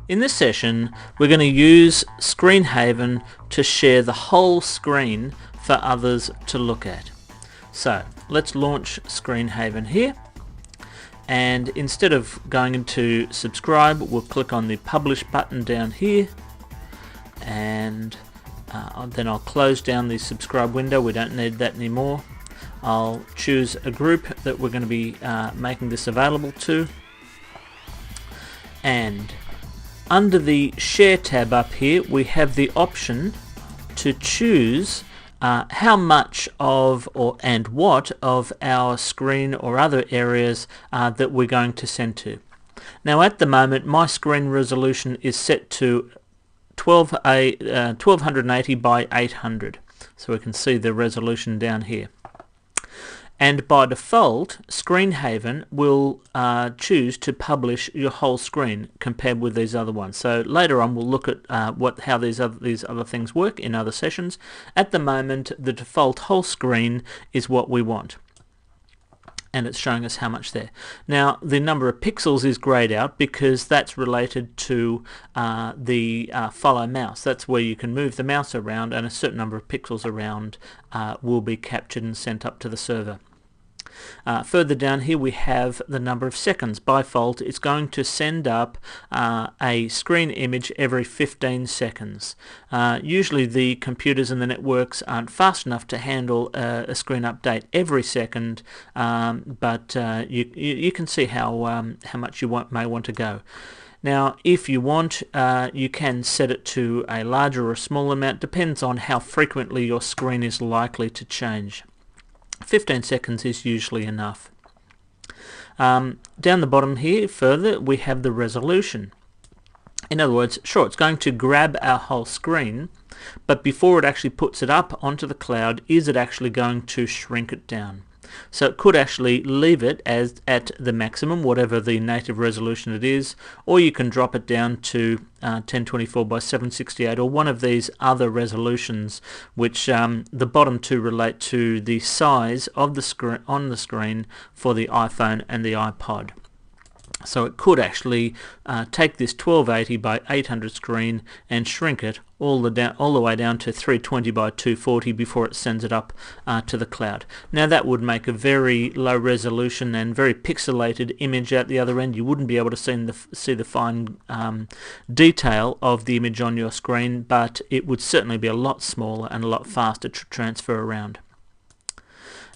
In this session, we're going to use ScreenHaven to share the whole screen for others to look at. So let's launch ScreenHaven here, and instead of going into subscribe, we'll click on the publish button down here, and then I'll close down the subscribe window. We don't need that anymore. I'll choose a group that we're going to be making this available to, and under the Share tab up here, we have the option to choose how much of and what of our screen or other areas that we're going to send to. Now at the moment my screen resolution is set to 1280 by 800, so we can see the resolution down here. And by default, ScreenHaven will choose to publish your whole screen compared with these other ones. So later on we'll look at how these other things work in other sessions. At the moment, the default whole screen is what we want, and it's showing us how much there. Now the number of pixels is grayed out because that's related to the follow mouse. That's where you can move the mouse around, and a certain number of pixels around will be captured and sent up to the server. Further down here we have the number of seconds. By default it's going to send up a screen image every 15 seconds. Usually the computers and the networks aren't fast enough to handle a screen update every second, but you can see how much you may want to go. Now if you want, you can set it to a larger or small amount. Depends on how frequently your screen is likely to change. 15 seconds is usually enough. Down the bottom here further we have the resolution. In other words, sure, it's going to grab our whole screen, but before it actually puts it up onto the cloud, is it actually going to shrink it down? So it could actually leave it as at the maximum, whatever the native resolution it is, or you can drop it down to 1024 by 768 or one of these other resolutions, which the bottom two relate to the size of the screen on the screen for the iPhone and the iPod. So it could actually take this 1280 by 800 screen and shrink it all the way down to 320 by 240 before it sends it up to the cloud. Now that would make a very low resolution and very pixelated image at the other end. You wouldn't be able to see the fine detail of the image on your screen, but it would certainly be a lot smaller and a lot faster to transfer around.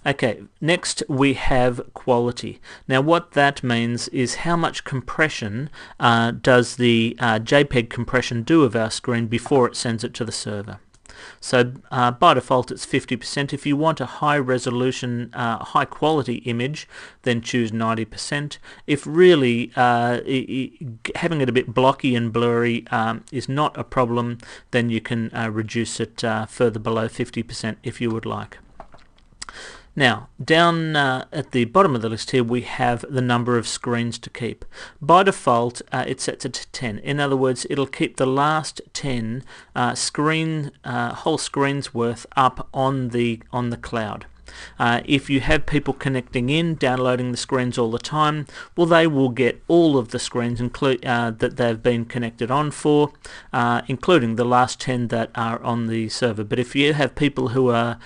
Okay, next we have quality. Now what that means is how much compression does the JPEG compression do of our screen before it sends it to the server. So by default it's 50%. If you want a high resolution, high quality image, then choose 90%. If really having it a bit blocky and blurry is not a problem, then you can reduce it further below 50% if you would like. Now, down at the bottom of the list here we have the number of screens to keep. By default it sets it to 10. In other words, it'll keep the last 10 whole screens worth up on the cloud. If you have people connecting in, downloading the screens all the time, well, they will get all of the screens that they've been connected on for, including the last 10 that are on the server. But if you have people who are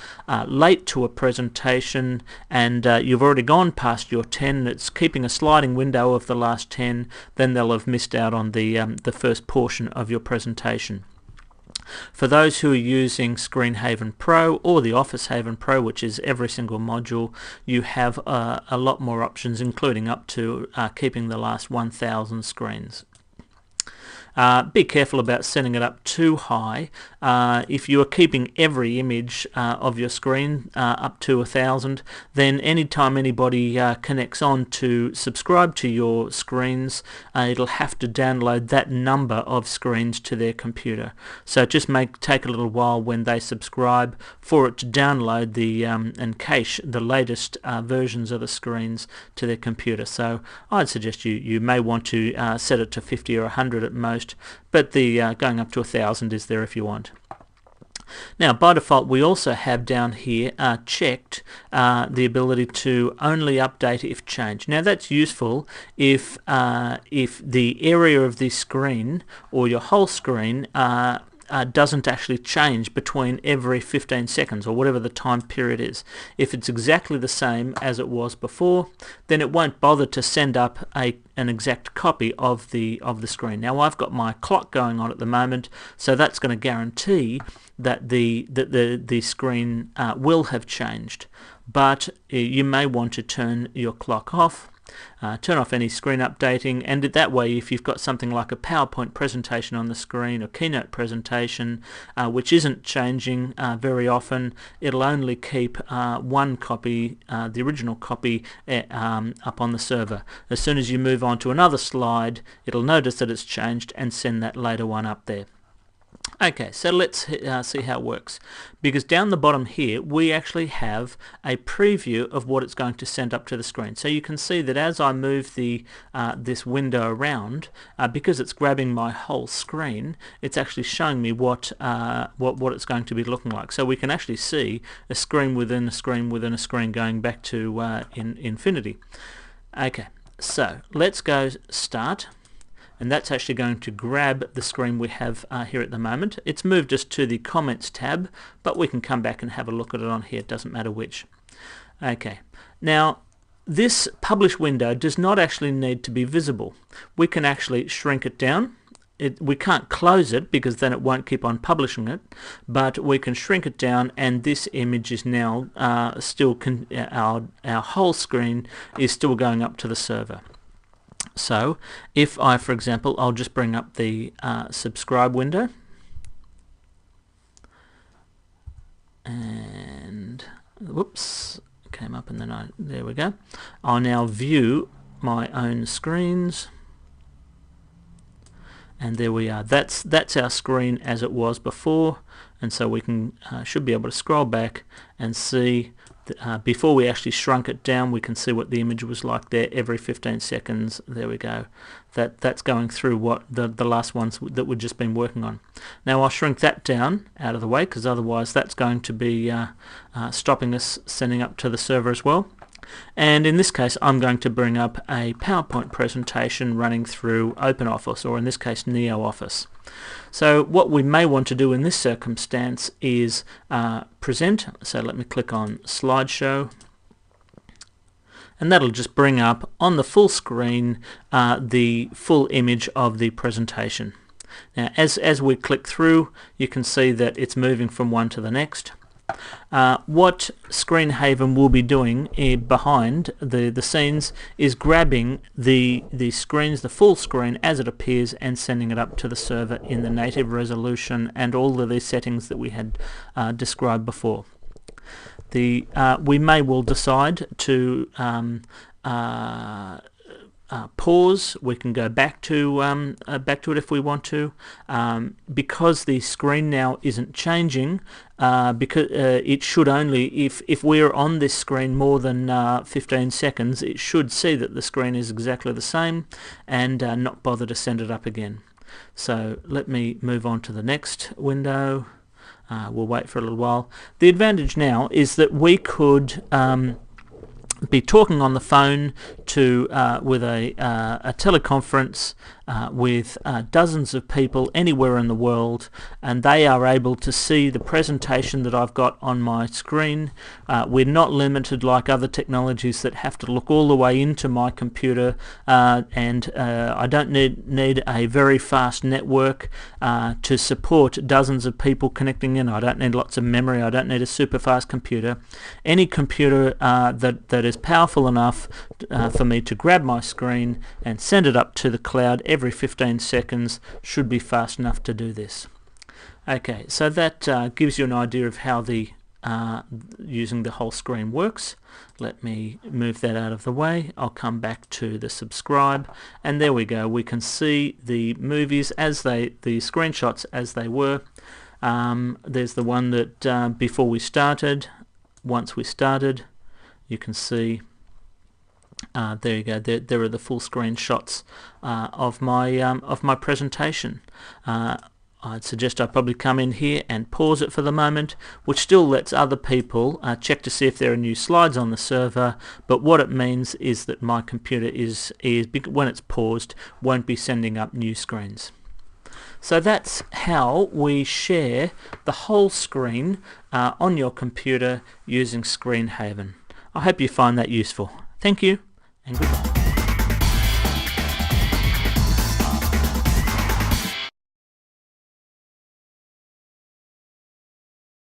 late to a presentation and you've already gone past your 10, it's keeping a sliding window of the last 10, then they'll have missed out on the first portion of your presentation. For those who are using ScreenHaven Pro or the Office Haven Pro, which is every single module, you have a lot more options, including up to keeping the last 1000 screens. Be careful about setting it up too high. If you are keeping every image of your screen up to 1000, then anytime anybody connects on to subscribe to your screens, it'll have to download that number of screens to their computer. So just take a little while when they subscribe for it to download and cache the latest versions of the screens to their computer. So I'd suggest you may want to set it to 50 or 100 at most, but the going up to 1000 is there if you want. Now, by default, we also have down here checked the ability to only update if changed. Now, that's useful if the area of the screen or your whole screen doesn't actually change between every 15 seconds or whatever the time period is. If it's exactly the same as it was before, then it won't bother to send up an exact copy of the screen. Now, I've got my clock going on at the moment, so that's going to guarantee that the screen will have changed. But you may want to turn your clock off. Turn off any screen updating, and that way, if you've got something like a PowerPoint presentation on the screen or Keynote presentation which isn't changing very often, it'll only keep one copy, the original copy, up on the server. As soon as you move on to another slide, it'll notice that it's changed and send that later one up there. Okay, so let's see how it works, because down the bottom here we actually have a preview of what it's going to send up to the screen. So you can see that as I move this window around, because it's grabbing my whole screen, it's actually showing me what it's going to be looking like. So we can actually see a screen within a screen within a screen going back to infinity. Okay, so let's go start. And that's actually going to grab the screen we have here at the moment. It's moved us to the comments tab, but we can come back and have a look at it on here. It doesn't matter which. Okay, now this publish window does not actually need to be visible. We can actually shrink it down. We can't close it because then it won't keep on publishing it, but we can shrink it down, and this image is now still our whole screen is still going up to the server. So if I, for example, I'll just bring up the subscribe window, and whoops, came up and then there we go. I'll now view my own screens, and there we are. That's our screen as it was before, and so we can should be able to scroll back and see. Before we actually shrunk it down, we can see what the image was like there every 15 seconds. There we go. That's going through what the last ones that we've just been working on. Now I'll shrink that down out of the way, because otherwise that's going to be stopping us sending up to the server as well. And in this case, I'm going to bring up a PowerPoint presentation running through OpenOffice, or in this case NeoOffice. So what we may want to do in this circumstance is present. So let me click on slideshow, and that'll just bring up on the full screen the full image of the presentation. Now as we click through, you can see that it's moving from one to the next. What ScreenHaven will be doing behind the scenes is grabbing the screens, the full screen as it appears, and sending it up to the server in the native resolution and all of these settings that we had described before. We may well decide to pause. We can go back to it if we want to, because the screen now isn't changing. Because it should only, if we're on this screen more than 15 seconds, it should see that the screen is exactly the same and not bother to send it up again. So let me move on to the next window. We'll wait for a little while. The advantage now is that we could be talking on the phone to with a teleconference with dozens of people anywhere in the world, and they are able to see the presentation that I've got on my screen. We're not limited like other technologies that have to look all the way into my computer, and I don't need a very fast network to support dozens of people connecting in. I don't need lots of memory. I don't need a super fast computer. Any computer that is powerful enough for me to grab my screen and send it up to the cloud every 15 seconds should be fast enough to do this. Okay, so that gives you an idea of how the using the whole screen works. Let me move that out of the way. I'll come back to the subscribe, and there we go. We can see the movies as the screenshots as they were. There's the one that before we started. Once we started, you can see there you go. There are the full screen shots of my presentation. I'd suggest I probably come in here and pause it for the moment, which still lets other people check to see if there are new slides on the server, but what it means is that my computer is when it's paused, won't be sending up new screens. So that's how we share the whole screen on your computer using ScreenHaven. I hope you find that useful. Thank you and goodbye.